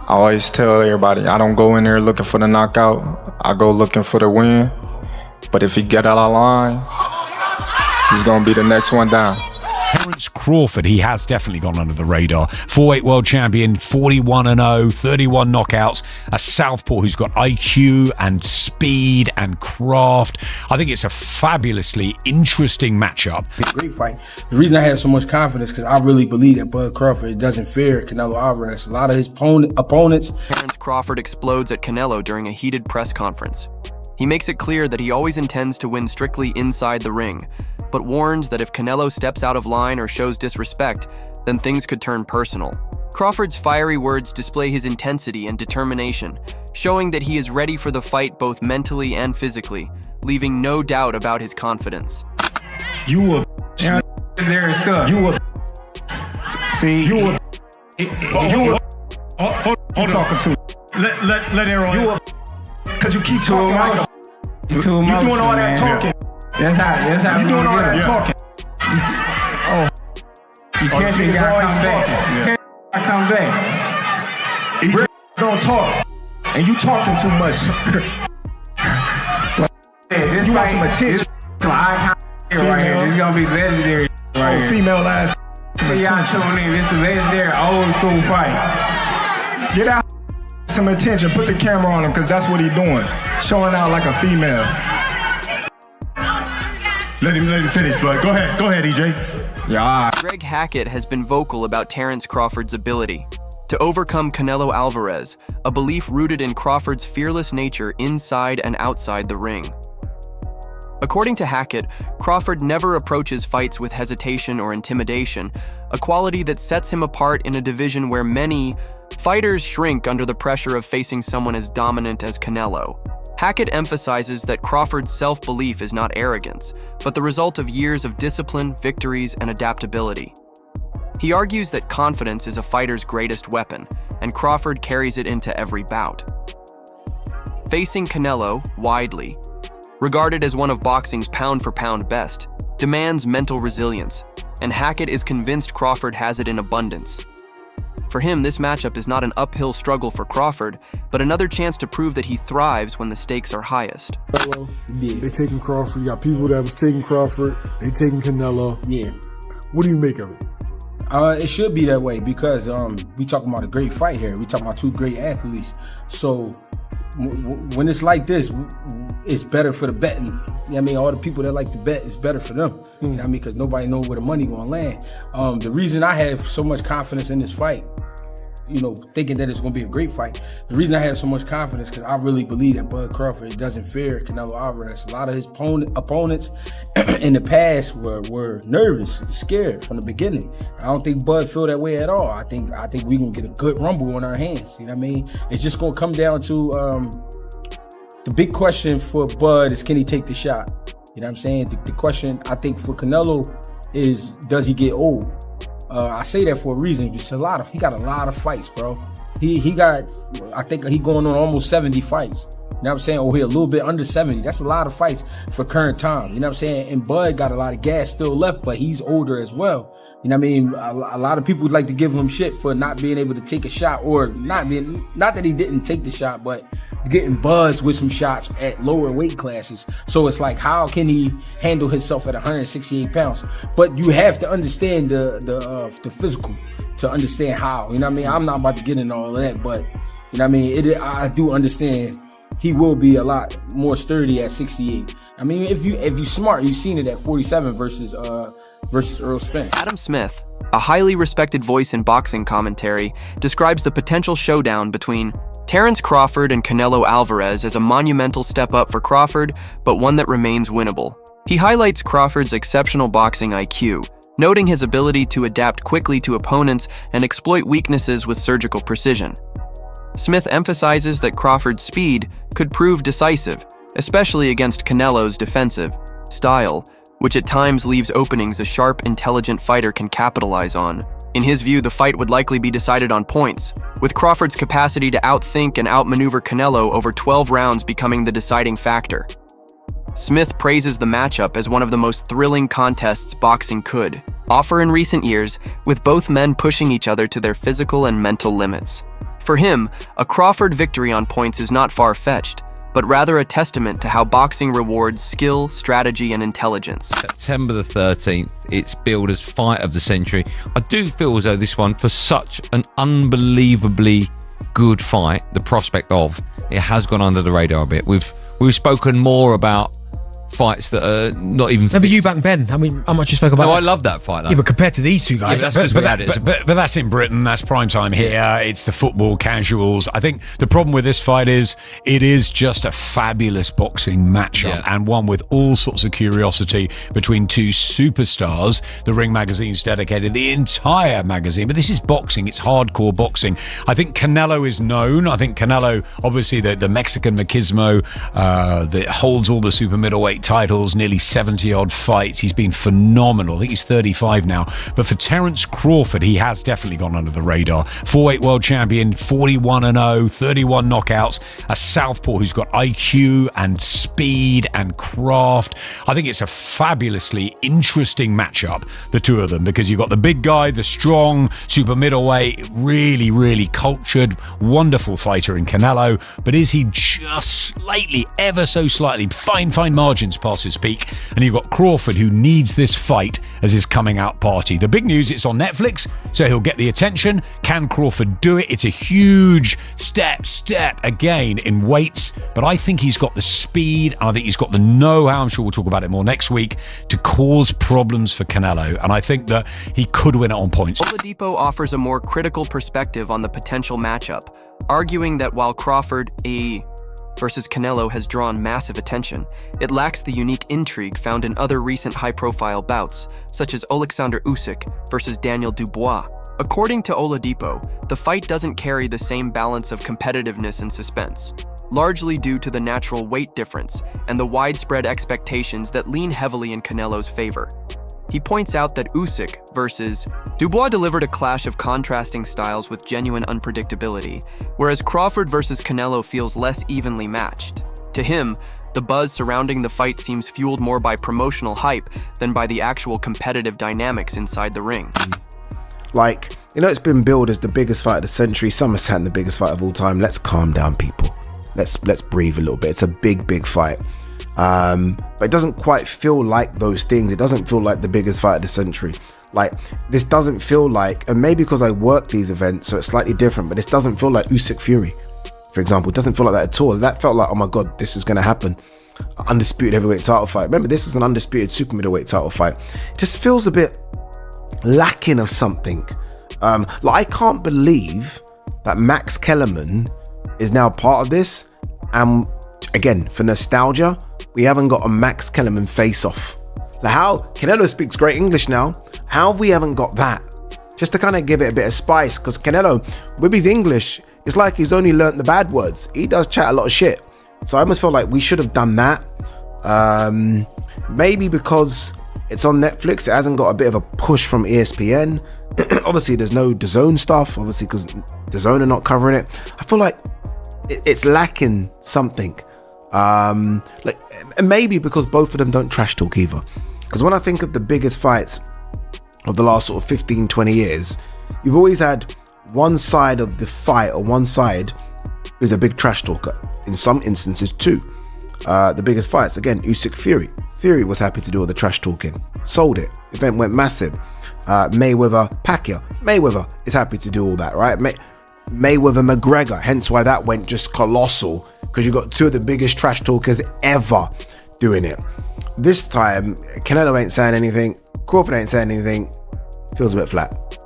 I always tell everybody, I don't go in there looking for the knockout. I go looking for the win. But if he get out of line, he's gonna be the next one down. Terence Crawford, he has definitely gone under the radar. 4-weight world champion, 41-0, 31 knockouts. A southpaw who's got IQ and speed and craft. I think it's a fabulously interesting matchup. Great fight. The reason I have so much confidence because I really believe that Bud Crawford doesn't fear Canelo Alvarez. A lot of his opponents. Terence Crawford explodes at Canelo during a heated press conference. He makes it clear that he always intends to win strictly inside the ring, but warns that if Canelo steps out of line or shows disrespect, then things could turn personal. Crawford's fiery words display his intensity and determination, showing that he is ready for the fight both mentally and physically, leaving no doubt about his confidence. You a there is stuff. You a See, you a you hold talking to let Aaron you a because you keep talking like you doing all that talking. That's how You doing all that talking. You can't niggas gotta always come back. talking. I come back. You don't talk, and you talking too much. This You want fight- some attention? This some icon right here. This is gonna be legendary right here. Female ass. See y'all tune in. This is a legendary old school fight. Get out. Some attention. Put the camera on him because that's what he doing. Showing out like a female. Let him finish, bud. Go ahead, EJ. Yeah, Greg Hackett has been vocal about Terence Crawford's ability to overcome Canelo Alvarez, a belief rooted in Crawford's fearless nature inside and outside the ring. According to Hackett, Crawford never approaches fights with hesitation or intimidation, a quality that sets him apart in a division where many fighters shrink under the pressure of facing someone as dominant as Canelo. Hackett emphasizes that Crawford's self-belief is not arrogance, but the result of years of discipline, victories, and adaptability. He argues that confidence is a fighter's greatest weapon, and Crawford carries it into every bout. Facing Canelo, widely regarded as one of boxing's pound-for-pound best, demands mental resilience, and Hackett is convinced Crawford has it in abundance. For him, this matchup is not an uphill struggle for Crawford, but another chance to prove that he thrives when the stakes are highest. They taking Crawford. You got people that was taking Crawford. They taking Canelo. Yeah. What do you make of it? It should be that way because we talking about a great fight here. We talking about two great athletes. So when it's like this, it's better for the betting. You know what I mean? All the people that like to bet, it's better for them. You know what I mean? Because nobody knows where the money gonna land. The reason I have so much confidence in this fight, you know, thinking that it's gonna be a great fight. The reason I have so much confidence because I really believe that Bud Crawford doesn't fear Canelo Alvarez. A lot of his opponents in the past were nervous, scared from the beginning. I don't think Bud feel that way at all. I think we gonna get a good rumble on our hands. You know what I mean? It's just gonna come down to the big question for Bud is, can he take the shot? You know what I'm saying? The question I think for Canelo is, does he get old? I say that for a reason. It's he got a lot of fights, bro. He got, I think he going on almost 70 fights. You know what I'm saying? Or he a little bit under 70. That's a lot of fights for current time. You know what I'm saying? And Bud got a lot of gas still left, but he's older as well. You know what I mean? A lot of people would like to give him shit for not being able to take a shot, or not that he didn't take the shot, but getting buzzed with some shots at lower weight classes. So it's like, how can he handle himself at 168 pounds? But you have to understand the physical to understand how. You know what I mean? I'm not about to get into all of that, but you know what I mean? I do understand he will be a lot more sturdy at 68. I mean, if you smart, you've seen it at 47 versus Earl Spence. Adam Smith, a highly respected voice in boxing commentary, describes the potential showdown between Terence Crawford and Canelo Alvarez as a monumental step up for Crawford, but one that remains winnable. He highlights Crawford's exceptional boxing IQ, noting his ability to adapt quickly to opponents and exploit weaknesses with surgical precision. Smith emphasizes that Crawford's speed could prove decisive, especially against Canelo's defensive style, which at times leaves openings a sharp, intelligent fighter can capitalize on. In his view, the fight would likely be decided on points, with Crawford's capacity to outthink and outmaneuver Canelo over 12 rounds becoming the deciding factor. Smith praises the matchup as one of the most thrilling contests boxing could offer in recent years, with both men pushing each other to their physical and mental limits. For him, a Crawford victory on points is not far-fetched, but rather a testament to how boxing rewards skill, strategy, and intelligence. September the 13th, it's billed as fight of the century. I do feel as though this one, for such an unbelievably good fight, the prospect of, it has gone under the radar a bit. We've spoken more about fights that are not even... No, but you back Ben, how much you spoke about? No, I love that fight. Though. Yeah, but compared to these two guys... Yeah, but that's in Britain, that's prime time here, it's the football casuals. I think the problem with this fight is it is just a fabulous boxing matchup and one with all sorts of curiosity between two superstars. The Ring magazine's dedicated the entire magazine, but this is boxing, it's hardcore boxing. I think Canelo is known. I think Canelo, obviously the Mexican machismo that holds all the super middleweight titles, nearly 70-odd fights. He's been phenomenal. I think he's 35 now. But for Terence Crawford, he has definitely gone under the radar. 4-weight world champion, 41-0, 31 knockouts. A southpaw who's got IQ and speed and craft. I think it's a fabulously interesting matchup, the two of them, because you've got the big guy, the strong super middleweight, really, really cultured, wonderful fighter in Canelo. But is he just slightly, ever so slightly, fine margins past his peak? And you've got Crawford, who needs this fight as his coming out party. The big news, it's on Netflix, so he'll get the attention. Can Crawford do it? It's a huge step again in weights, but I think he's got the speed, and I think he's got the know-how, I'm sure we'll talk about it more next week, to cause problems for Canelo, and I think that he could win it on points. Oladipo offers a more critical perspective on the potential matchup, arguing that while Crawford versus Canelo has drawn massive attention, it lacks the unique intrigue found in other recent high-profile bouts, such as Alexander Usyk versus Daniel Dubois. According to Oladipo, the fight doesn't carry the same balance of competitiveness and suspense, largely due to the natural weight difference and the widespread expectations that lean heavily in Canelo's favor. He points out that Usyk versus Dubois delivered a clash of contrasting styles with genuine unpredictability, whereas Crawford versus Canelo feels less evenly matched. To him, the buzz surrounding the fight seems fueled more by promotional hype than by the actual competitive dynamics inside the ring. Like, you know, it's been billed as the biggest fight of the century. Some are saying the biggest fight of all time. Let's calm down, people. Let's breathe a little bit. It's a big fight. But it doesn't quite feel like those things. It doesn't feel like the biggest fight of the century. Like, this doesn't feel like, and maybe because I work these events, so it's slightly different, but this doesn't feel like Usyk Fury, for example. It doesn't feel like that at all. That felt like, oh my God, this is going to happen. Undisputed heavyweight title fight. Remember, this is an undisputed super middleweight title fight. It just feels a bit lacking of something. Like, I can't believe that Max Kellerman is now part of this. And again, for nostalgia, we haven't got a Max Kellerman face-off. Like, how Canelo speaks great English now. How we haven't got that? Just to kind of give it a bit of spice, because Canelo, with his English, it's like he's only learnt the bad words. He does chat a lot of shit. So I almost feel like we should have done that. Maybe because it's on Netflix, it hasn't got a bit of a push from ESPN. Obviously, there's no DAZN stuff, obviously, because DAZN are not covering it. I feel like it's lacking something. Like, maybe because both of them don't trash talk either. Because when I think of the biggest fights of the last sort of 15-20 years, you've always had one side of the fight, or one side is a big trash talker. In some instances too. The biggest fights, again, Usyk Fury was happy to do all the trash talking, sold it, event went massive. Mayweather Pacquiao, Mayweather is happy to do all that, right? Mayweather McGregor, hence why that went just colossal, because you got two of the biggest trash talkers ever doing it. This time, Canelo ain't saying anything, Crawford ain't saying anything. Feels a bit flat.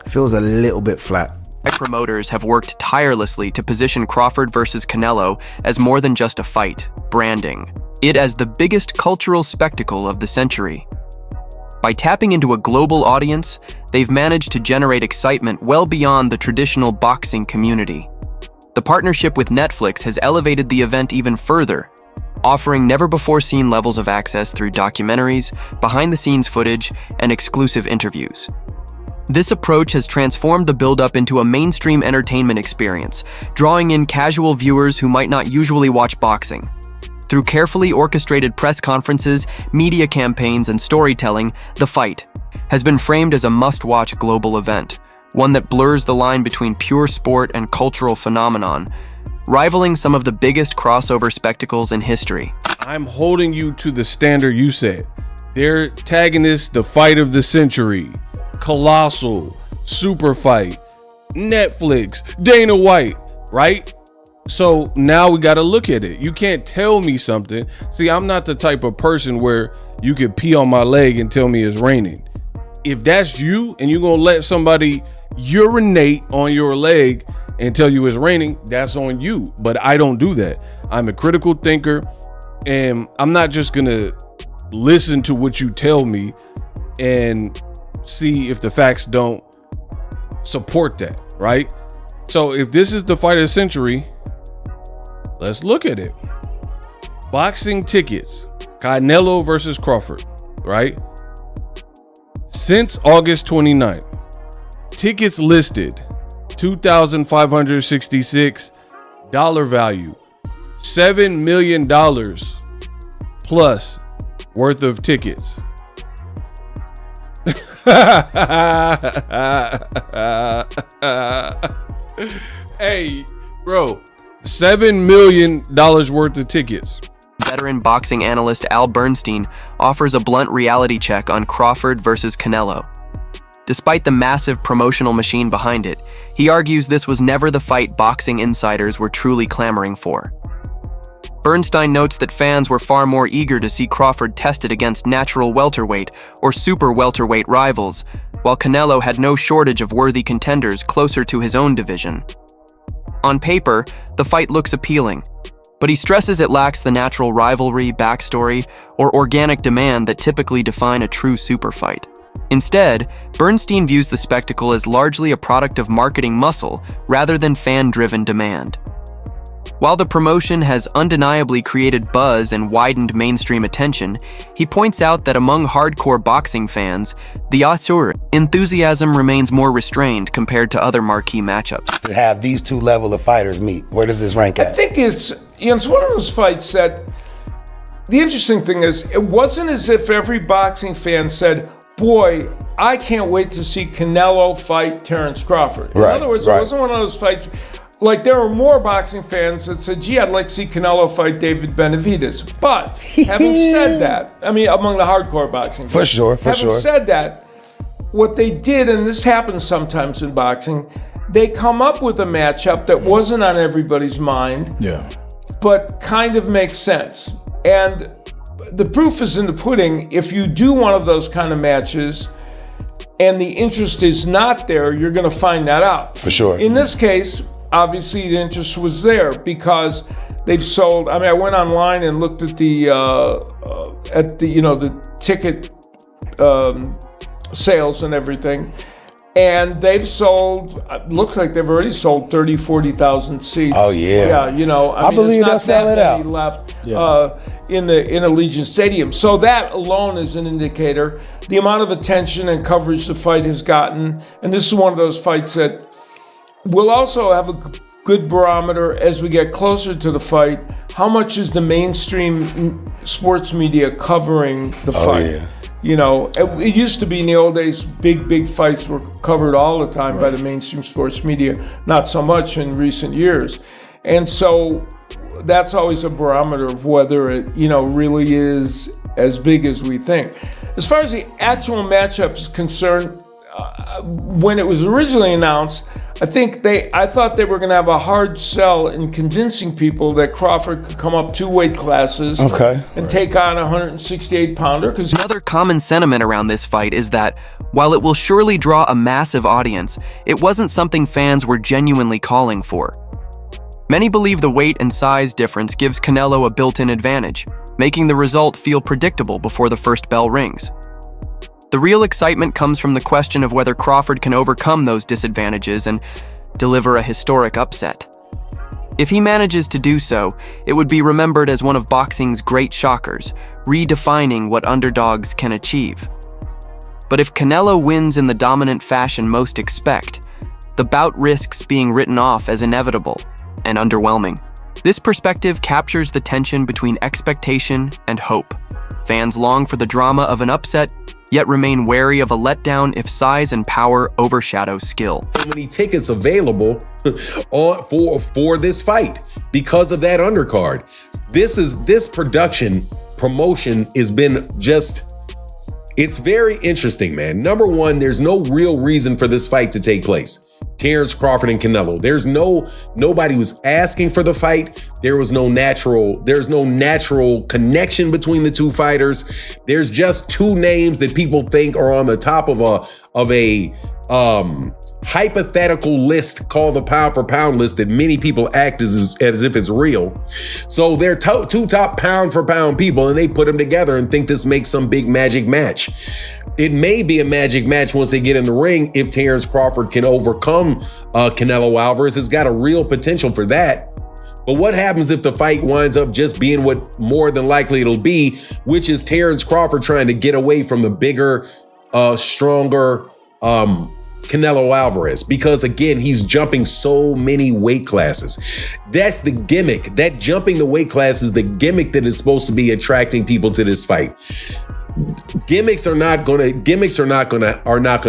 Feels a little bit flat. Promoters have worked tirelessly to position Crawford versus Canelo as more than just a fight, branding it as the biggest cultural spectacle of the century. By tapping into a global audience, they've managed to generate excitement well beyond the traditional boxing community. The partnership with Netflix has elevated the event even further, offering never-before-seen levels of access through documentaries, behind-the-scenes footage, and exclusive interviews. This approach has transformed the build-up into a mainstream entertainment experience, drawing in casual viewers who might not usually watch boxing. Through carefully orchestrated press conferences, media campaigns, and storytelling, the fight has been framed as a must-watch global event, one that blurs the line between pure sport and cultural phenomenon, rivaling some of the biggest crossover spectacles in history. I'm holding you to the standard you set. They're tagging this the fight of the century, colossal, super fight, Netflix, Dana White, right? So now we got to look at it. You can't tell me something. See, I'm not the type of person where you could pee on my leg and tell me it's raining. If that's you and you're going to let somebody urinate on your leg and tell you it's raining, that's on you. But I don't do that. I'm a critical thinker, and I'm not just going to listen to what you tell me and see if the facts don't support that, right? So if this is the fight of the century, let's look at it. Boxing tickets, Canelo versus Crawford, right? Since August 29th, tickets listed, $2,566 value, $7 million plus worth of tickets. Hey, bro, $7 million worth of tickets. Veteran boxing analyst Al Bernstein offers a blunt reality check on Crawford versus Canelo. Despite the massive promotional machine behind it, he argues this was never the fight boxing insiders were truly clamoring for. Bernstein notes that fans were far more eager to see Crawford tested against natural welterweight or super welterweight rivals, while Canelo had no shortage of worthy contenders closer to his own division. On paper, the fight looks appealing, but he stresses it lacks the natural rivalry, backstory, or organic demand that typically define a true super fight. Instead, Bernstein views the spectacle as largely a product of marketing muscle rather than fan-driven demand. While the promotion has undeniably created buzz and widened mainstream attention, he points out that among hardcore boxing fans, the auteur enthusiasm remains more restrained compared to other marquee matchups. To have these two level of fighters meet, where does this rank at? I think it's one of those fights that, the interesting thing is, it wasn't as if every boxing fan said, boy, I can't wait to see Canelo fight Terence Crawford. In other words, it wasn't one of those fights. Like, there were more boxing fans that said, gee, I'd like to see Canelo fight David Benavidez. But having said that, I mean, among the hardcore boxing fans. Having said that, what they did, and this happens sometimes in boxing, they come up with a matchup that wasn't on everybody's mind, but kind of makes sense. And the proof is in the pudding. If you do one of those kind of matches and the interest is not there, you're going to find that out. For sure. In this case, obviously the interest was there because they've sold. I mean, I went online and looked at the ticket sales and everything, and they've sold. Looks like they've already sold 40,000 seats. Oh yeah. Yeah, I believe there's that's not that many left. In Allegiant Stadium. So that alone is an indicator. The amount of attention and coverage the fight has gotten, and this is one of those fights that we'll also have a good barometer as we get closer to the fight. How much is the mainstream sports media covering the fight? Yeah. You know, it used to be in the old days, big fights were covered all the time by the mainstream sports media, not so much in recent years. And so that's always a barometer of whether it, really is as big as we think. As far as the actual matchup is concerned, when it was originally announced, I thought they were going to have a hard sell in convincing people that Crawford could come up 2 weight classes and take on a 168-pounder. Another common sentiment around this fight is that, while it will surely draw a massive audience, it wasn't something fans were genuinely calling for. Many believe the weight and size difference gives Canelo a built-in advantage, making the result feel predictable before the first bell rings. The real excitement comes from the question of whether Crawford can overcome those disadvantages and deliver a historic upset. If he manages to do so, it would be remembered as one of boxing's great shockers, redefining what underdogs can achieve. But if Canelo wins in the dominant fashion most expect, the bout risks being written off as inevitable and underwhelming. This perspective captures the tension between expectation and hope. Fans long for the drama of an upset, yet remain wary of a letdown if size and power overshadow skill. So many tickets available for this fight because of that undercard. This promotion has been just, it's very interesting, man. Number one, there's no real reason for this fight to take place. Terence Crawford and Canelo. Nobody was asking for the fight. There's no natural connection between the two fighters. There's just two names that people think are on the top of a hypothetical list called the pound for pound list that many people act as if it's real. So they're two top pound for pound people, and they put them together and think this makes some big magic match. It may be a magic match once they get in the ring if Terence Crawford can overcome Canelo Alvarez. It's got a real potential for that. But what happens if the fight winds up just being what more than likely it'll be, which is Terence Crawford trying to get away from the bigger, stronger Canelo Alvarez? Because again, he's jumping so many weight classes. That's the gimmick. That jumping the weight class is the gimmick that is supposed to be attracting people to this fight. Gimmicks are not gonna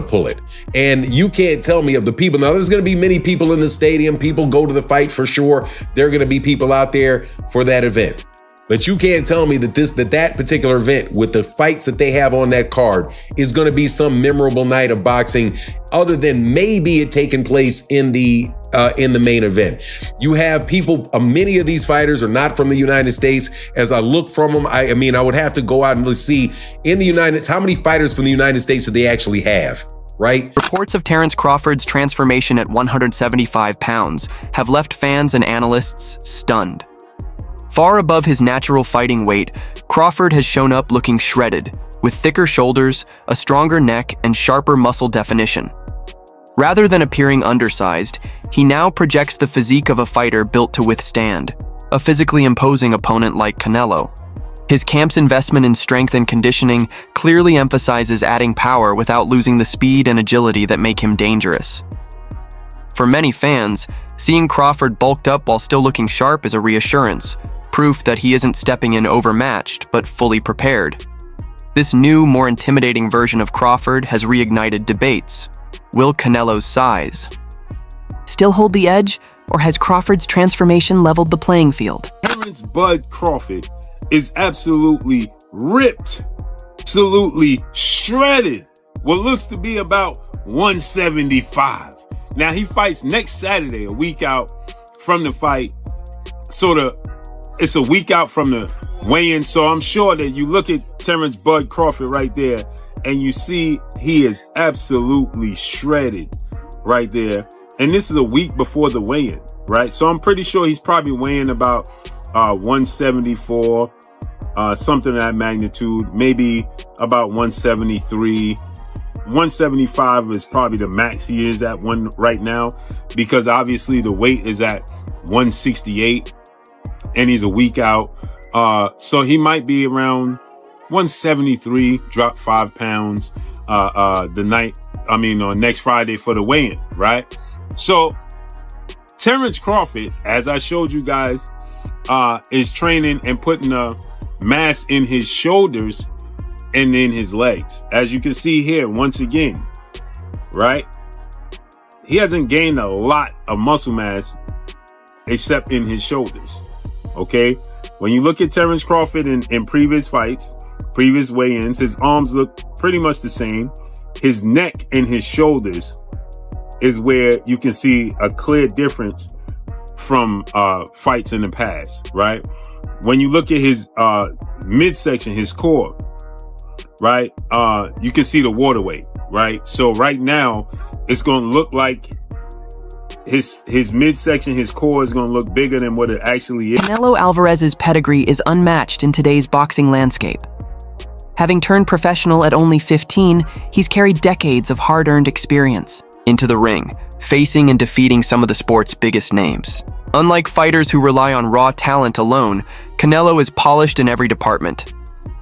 pull it. And you can't tell me of the people. Now, there's gonna be many people in the stadium. People go to the fight for sure. There are gonna be people out there for that event. But you can't tell me that that particular event with the fights that they have on that card is going to be some memorable night of boxing, other than maybe it taking place in the main event. You have people. Many of these fighters are not from the United States. As I look from them, I would have to go out and see in the United States how many fighters from the United States do they actually have. Right? Reports of Terence Crawford's transformation at 175 pounds have left fans and analysts stunned. Far above his natural fighting weight, Crawford has shown up looking shredded, with thicker shoulders, a stronger neck, and sharper muscle definition. Rather than appearing undersized, he now projects the physique of a fighter built to withstand a physically imposing opponent like Canelo. His camp's investment in strength and conditioning clearly emphasizes adding power without losing the speed and agility that make him dangerous. For many fans, seeing Crawford bulked up while still looking sharp is a reassurance, proof that he isn't stepping in overmatched, but fully prepared. This new, more intimidating version of Crawford has reignited debates. Will Canelo's size still hold the edge, or has Crawford's transformation leveled the playing field? Terence Bud Crawford is absolutely ripped, absolutely shredded. What looks to be about 175. Now he fights next Saturday, a week out from the fight. It's a week out from the weigh-in, so I'm sure that you look at Terence Bud Crawford right there, and you see he is absolutely shredded right there. And this is a week before the weigh-in, right? So I'm pretty sure he's probably weighing about 174, something of that magnitude, maybe about 173. 175 is probably the max he is at one right now, because obviously the weight is at 168. And he's a week out. So he might be around 173, drop 5 pounds next Friday for the weigh-in, right? So Terence Crawford, as I showed you guys, is training and putting a mass in his shoulders and in his legs. As you can see here, once again, right? He hasn't gained a lot of muscle mass except in his shoulders. Okay, when you look at Terence Crawford in previous fights, previous weigh-ins, his arms look pretty much the same. His neck and his shoulders is where you can see a clear difference from fights in the past, right? When you look at his midsection, his core, right, you can see the water weight, right? So right now, it's going to look like his midsection, his core is going to look bigger than what it actually is. Canelo Alvarez's pedigree is unmatched in today's boxing landscape. Having turned professional at only 15, he's carried decades of hard-earned experience into the ring, facing and defeating some of the sport's biggest names. Unlike fighters who rely on raw talent alone, Canelo is polished in every department.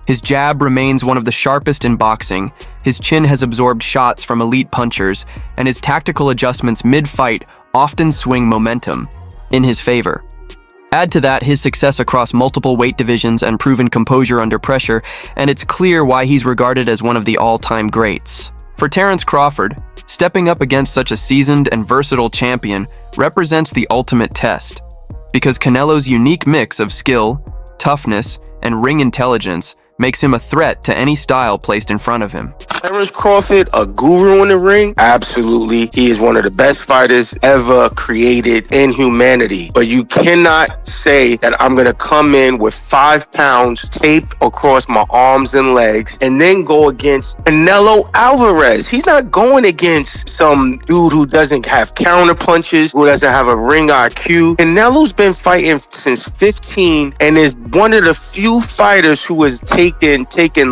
His jab remains one of the sharpest in boxing, his chin has absorbed shots from elite punchers, and his tactical adjustments mid-fight often swing momentum in his favor. Add to that his success across multiple weight divisions and proven composure under pressure, and it's clear why he's regarded as one of the all-time greats. For Terence Crawford, stepping up against such a seasoned and versatile champion represents the ultimate test, because Canelo's unique mix of skill, toughness, and ring intelligence makes him a threat to any style placed in front of him. Terence Crawford, a guru in the ring? Absolutely. He is one of the best fighters ever created in humanity. But you cannot say that I'm going to come in with 5 pounds taped across my arms and legs and then go against Canelo Alvarez. He's not going against some dude who doesn't have counter punches, who doesn't have a ring IQ. Canelo's been fighting since 15 and is one of the few fighters who has taken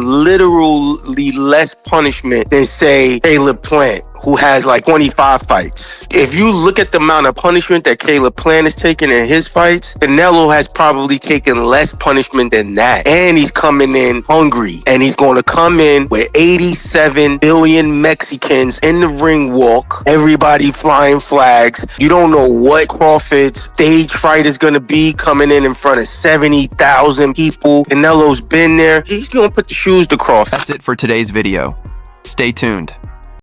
literally less punishment than, say, Caleb Plant, who has like 25 fights. If you look at the amount of punishment that Caleb Plant has taken in his fights, Canelo has probably taken less punishment than that. And he's coming in hungry. And he's going to come in with 87 billion Mexicans in the ring walk, everybody flying flags. You don't know what Crawford's stage fight is going to be, coming in front of 70,000 people. Canelo's been there. He's going to put the shoes to Crawford. That's it for today's video. Stay tuned.